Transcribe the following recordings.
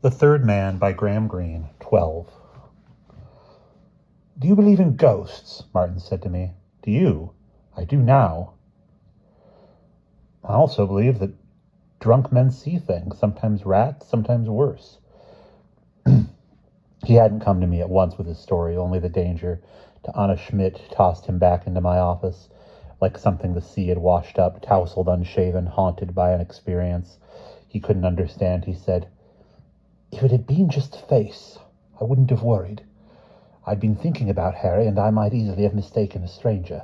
The Third Man by Graham Greene, 12. "Do you believe in ghosts?" Martin said to me. "Do you?" "I do now." "I also believe that drunk men see things, sometimes rats, sometimes worse." He hadn't come to me at once with his story, only the danger to Anna Schmidt tossed him back into my office, like something the sea had washed up, tousled, unshaven, haunted by an experience he couldn't understand. He said, "If it had been just a face, I wouldn't have worried. I'd been thinking about Harry, and I might easily have mistaken a stranger.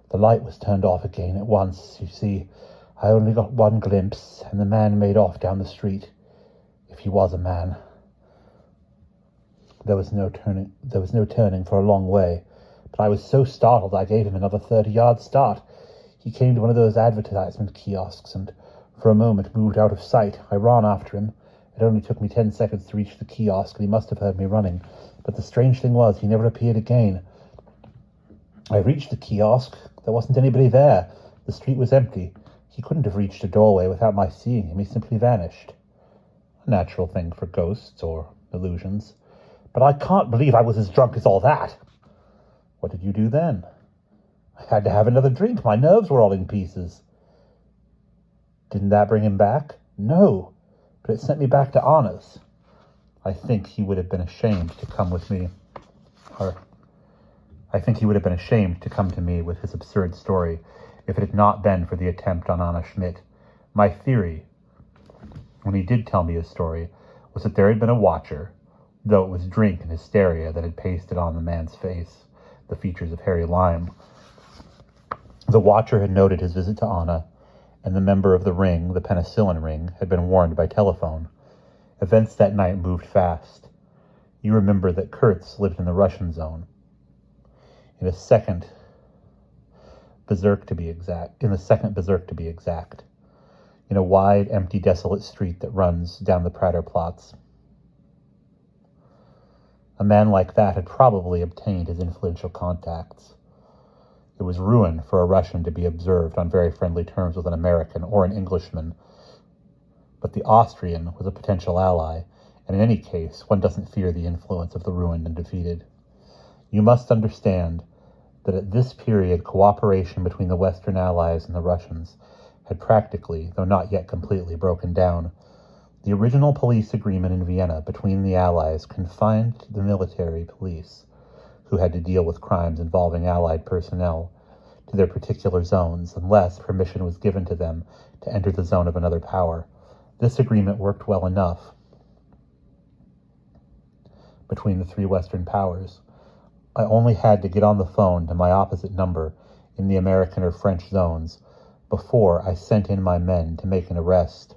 The light was turned off again at once. You see, I only got one glimpse, and the man made off down the street. If he was a man. There was no turning for a long way, but I was so startled I gave him another 30-yard start. He came to one of those advertisement kiosks, and for a moment moved out of sight. I ran after him. It only took me 10 seconds to reach the kiosk, and he must have heard me running. But the strange thing was, he never appeared again. I reached the kiosk. There wasn't anybody there. The street was empty. He couldn't have reached a doorway without my seeing him. He simply vanished. A natural thing for ghosts or illusions. But I can't believe I was as drunk as all that." "What did you do then?" "I had to have another drink. My nerves were all in pieces." "Didn't that bring him back?" "No, but it sent me back to Anna's." I think he would have been ashamed to come with me. I think he would have been ashamed to come to me with his absurd story if it had not been for the attempt on Anna Schmidt. My theory, when he did tell me his story, was that there had been a watcher, though it was drink and hysteria that had pasted on the man's face the features of Harry Lyme. The watcher had noted his visit to Anna, and the member of the ring, the penicillin ring, had been warned by telephone. Events that night moved fast. You remember that Kurtz lived in the Russian zone. In the second berserk to be exact, in a wide, empty, desolate street that runs down the Praterplatz. A man like that had probably obtained his influential contacts. It was ruin for a Russian to be observed on very friendly terms with an American or an Englishman, but the Austrian was a potential ally, and in any case, one doesn't fear the influence of the ruined and defeated. You must understand that at this period, cooperation between the Western Allies and the Russians had practically, though not yet completely, broken down. The original police agreement in Vienna between the Allies confined the military police, who had to deal with crimes involving Allied personnel, to their particular zones, unless permission was given to them to enter the zone of another power. This agreement worked well enough between the three Western powers. I only had to get on the phone to my opposite number in the American or French zones before I sent in my men to make an arrest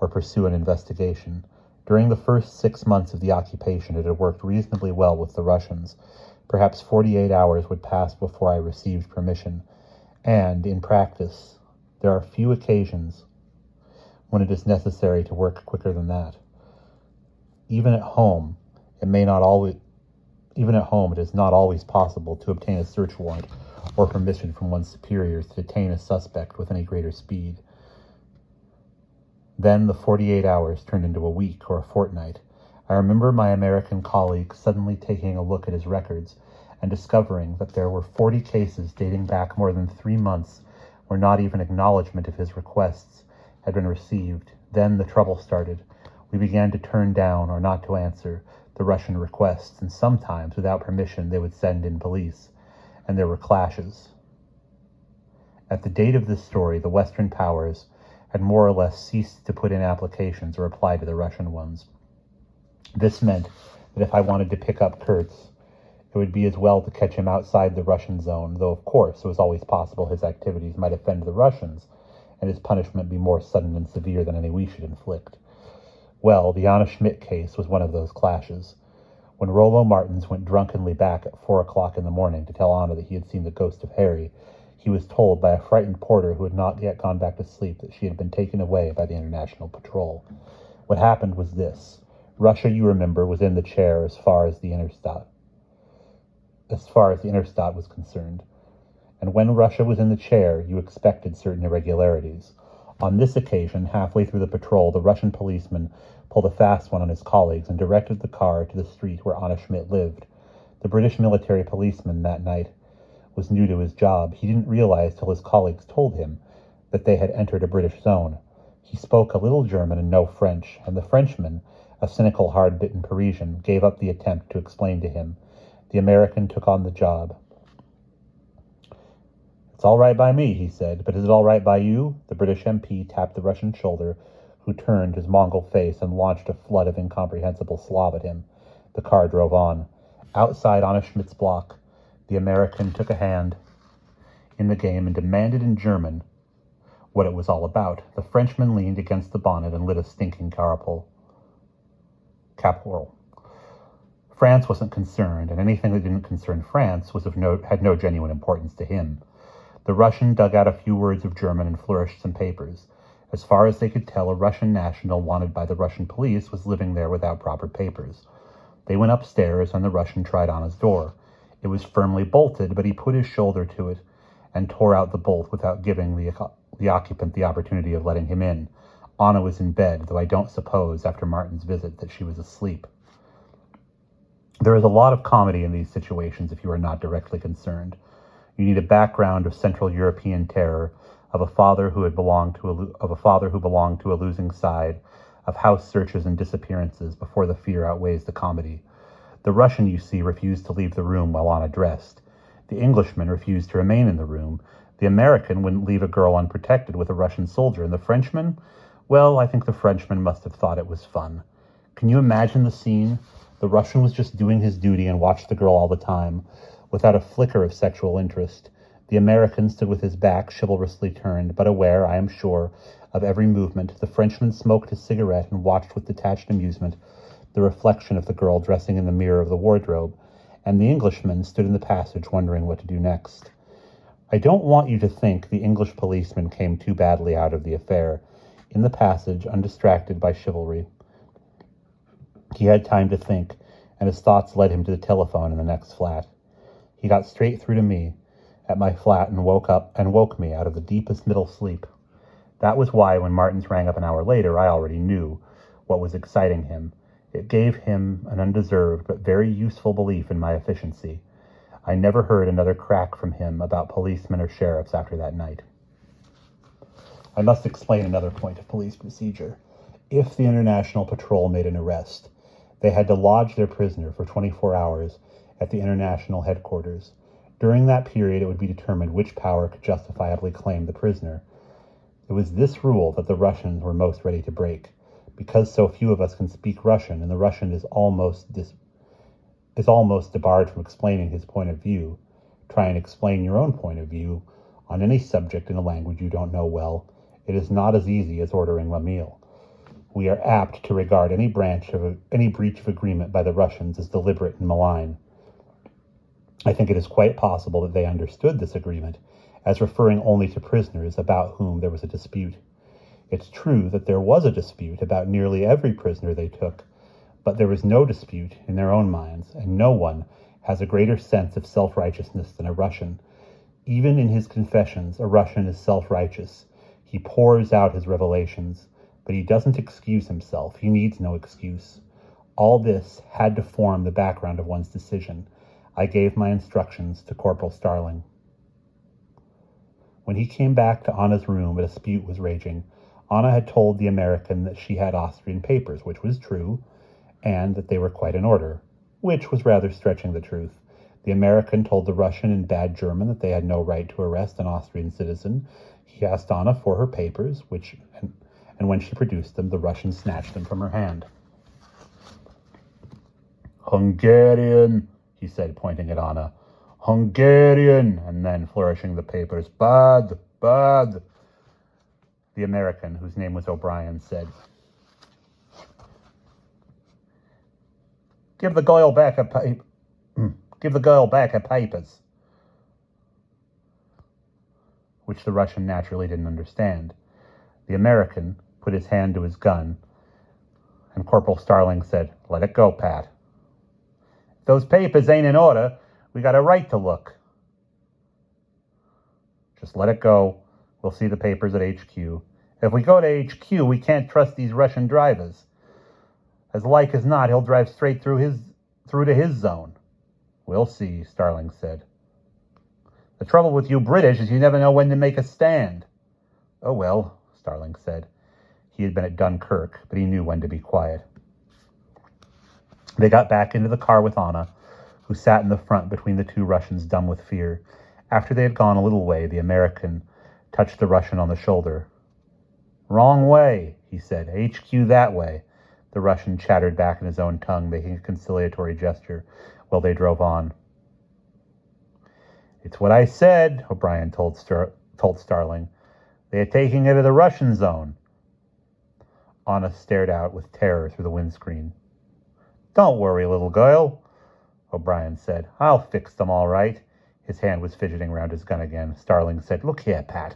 or pursue an investigation. During the first 6 months of the occupation, it had worked reasonably well with the Russians. Perhaps 48 hours would pass before I received permission, and, in practice, there are few occasions when it is necessary to work quicker than that. Even at home, it is not always possible to obtain a search warrant or permission from one's superiors to detain a suspect with any greater speed. Then the 48 hours turned into a week or a fortnight. I remember my American colleague suddenly taking a look at his records and discovering that there were 40 cases dating back more than 3 months where not even acknowledgement of his requests had been received. Then the trouble started. We began to turn down or not to answer the Russian requests, and sometimes, without permission, they would send in police, and there were clashes. At the date of this story, the Western powers had more or less ceased to put in applications or reply to the Russian ones. This meant that if I wanted to pick up Kurtz, it would be as well to catch him outside the Russian zone, though of course it was always possible his activities might offend the Russians, and his punishment be more sudden and severe than any we should inflict. Well, the Anna Schmidt case was one of those clashes. When Rollo Martins went drunkenly back at 4 o'clock in the morning to tell Anna that he had seen the ghost of Harry, he was told by a frightened porter who had not yet gone back to sleep that she had been taken away by the International Patrol. What happened was this. Russia, you remember, was in the chair as far as the Interstadt was concerned. And when Russia was in the chair, you expected certain irregularities. On this occasion, halfway through the patrol, the Russian policeman pulled a fast one on his colleagues and directed the car to the street where Anna Schmidt lived. The British military policeman that night was new to his job. He didn't realize till his colleagues told him that they had entered a British zone. He spoke a little German and no French, and the Frenchman, a cynical, hard-bitten Parisian, gave up the attempt to explain to him. The American took on the job. "It's all right by me," he said, "but is it all right by you?" The British MP tapped the Russian shoulder, who turned his Mongol face and launched a flood of incomprehensible Slav at him. The car drove on. Outside Anna Schmidt's block, the American took a hand in the game and demanded in German what it was all about. The Frenchman leaned against the bonnet and lit a stinking caporal. France wasn't concerned, and anything that didn't concern France had no genuine importance to him. The Russian dug out a few words of German and flourished some papers. As far as they could tell, a Russian national wanted by the Russian police was living there without proper papers. They went upstairs, and the Russian tried Anna's door. It was firmly bolted, but he put his shoulder to it and tore out the bolt without giving the occupant the opportunity of letting him in. Anna was in bed, though I don't suppose, after Martin's visit, that she was asleep. There is a lot of comedy in these situations if you are not directly concerned. You need a background of Central European terror, of a father who belonged to a losing side, of house searches and disappearances before the fear outweighs the comedy. The Russian, you see, refused to leave the room while Anna dressed. The Englishman refused to remain in the room. The American wouldn't leave a girl unprotected with a Russian soldier. And the Frenchman? Well, I think the Frenchman must have thought it was fun. Can you imagine the scene? The Russian was just doing his duty and watched the girl all the time, without a flicker of sexual interest. The American stood with his back chivalrously turned, but aware, I am sure, of every movement. The Frenchman smoked his cigarette and watched with detached amusement the reflection of the girl dressing in the mirror of the wardrobe, and the Englishman stood in the passage wondering what to do next. I don't want you to think the English policeman came too badly out of the affair. In the passage, undistracted by chivalry, he had time to think, and his thoughts led him to the telephone in the next flat. He got straight through to me at my flat and woke me out of the deepest middle sleep. That was why when Martins rang up an hour later, I already knew what was exciting him. It gave him an undeserved but very useful belief in my efficiency. I never heard another crack from him about policemen or sheriffs after that night. I must explain another point of police procedure. If the International Patrol made an arrest, they had to lodge their prisoner for 24 hours at the International headquarters. During that period, it would be determined which power could justifiably claim the prisoner. It was this rule that the Russians were most ready to break. Because so few of us can speak Russian, and the Russian is almost debarred from explaining his point of view, try and explain your own point of view on any subject in a language you don't know well. It is not as easy as ordering a meal. We are apt to regard any breach of agreement by the Russians as deliberate and malign. I think it is quite possible that they understood this agreement as referring only to prisoners about whom there was a dispute. It's true that there was a dispute about nearly every prisoner they took, but there was no dispute in their own minds, and no one has a greater sense of self-righteousness than a Russian. Even in his confessions, a Russian is self-righteous. He pours out his revelations, but he doesn't excuse himself. He needs no excuse. All this had to form the background of one's decision. I gave my instructions to Corporal Starling. When he came back to Anna's room, a dispute was raging. Anna had told the American that she had Austrian papers, which was true, and that they were quite in order, which was rather stretching the truth. The American told the Russian in bad German that they had no right to arrest an Austrian citizen. He asked Anna for her papers, and when she produced them, the Russian snatched them from her hand. "Hungarian," he said, pointing at Anna. "Hungarian," and then flourishing the papers. "Bad, bad." The American, whose name was O'Brien, said, Give the girl back her papers," which the Russian naturally didn't understand. The American put his hand to his gun, and Corporal Starling said, "Let it go, Pat. If those papers ain't in order, we got a right to look. Just let it go. We'll see the papers at HQ, If we go to HQ, we can't trust these Russian drivers. As like as not, he'll drive straight through to his zone. We'll see, Starling said. The trouble with you British is you never know when to make a stand. Oh well, Starling said. He had been at Dunkirk, but he knew when to be quiet. They got back into the car with Anna, who sat in the front between the two Russians, dumb with fear. After they had gone a little way, the American touched the Russian on the shoulder. Wrong way, he said. HQ that way. The Russian chattered back in his own tongue, making a conciliatory gesture while they drove on. It's what I said, O'Brien told Starling. They are taking it to the Russian zone. Anna stared out with terror through the windscreen. Don't worry, little girl, O'Brien said. I'll fix them all right. His hand was fidgeting round his gun again. Starling said, Look here, Pat.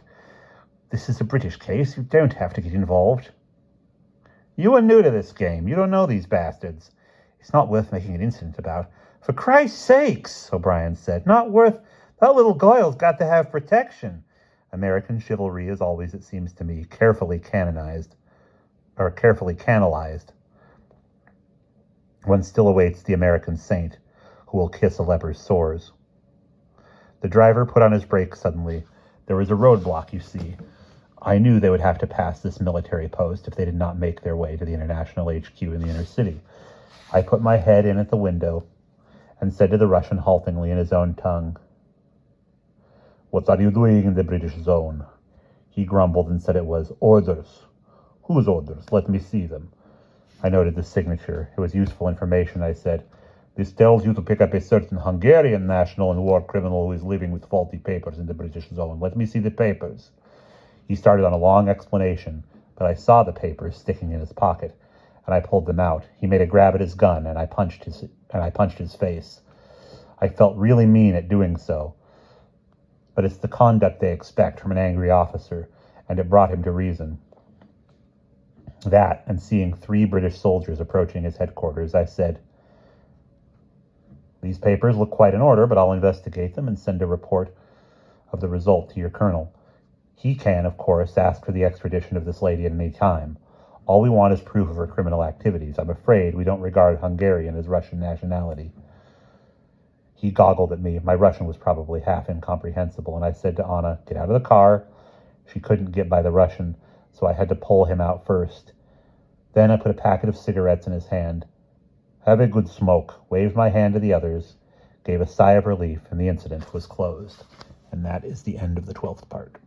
This is a British case. You don't have to get involved. You are new to this game. You don't know these bastards. It's not worth making an incident about. For Christ's sakes, O'Brien said. Not worth... That little girl's got to have protection. American chivalry is always, it seems to me, carefully canalized. One still awaits the American saint who will kiss a leper's sores. The driver put on his brakes suddenly. There was a roadblock, you see. I knew they would have to pass this military post if they did not make their way to the international HQ in the inner city. I put my head in at the window and said to the Russian haltingly in his own tongue, What are you doing in the British zone? He grumbled and said it was orders. Whose orders? Let me see them. I noted the signature. It was useful information, I said. This tells you to pick up a certain Hungarian national and war criminal who is living with faulty papers in the British zone. Let me see the papers. He started on a long explanation, but I saw the papers sticking in his pocket, and I pulled them out. He made a grab at his gun, and I punched his face. I felt really mean at doing so, but it's the conduct they expect from an angry officer, and it brought him to reason. That, and seeing 3 British soldiers approaching his headquarters, I said, These papers look quite in order, but I'll investigate them and send a report of the result to your colonel. He can, of course, ask for the extradition of this lady at any time. All we want is proof of her criminal activities. I'm afraid we don't regard Hungarian as Russian nationality. He goggled at me. My Russian was probably half incomprehensible, and I said to Anna, Get out of the car. She couldn't get by the Russian, so I had to pull him out first. Then I put a packet of cigarettes in his hand. Have a good smoke, waved my hand to the others, gave a sigh of relief, and the incident was closed. And that is the end of the 12th part.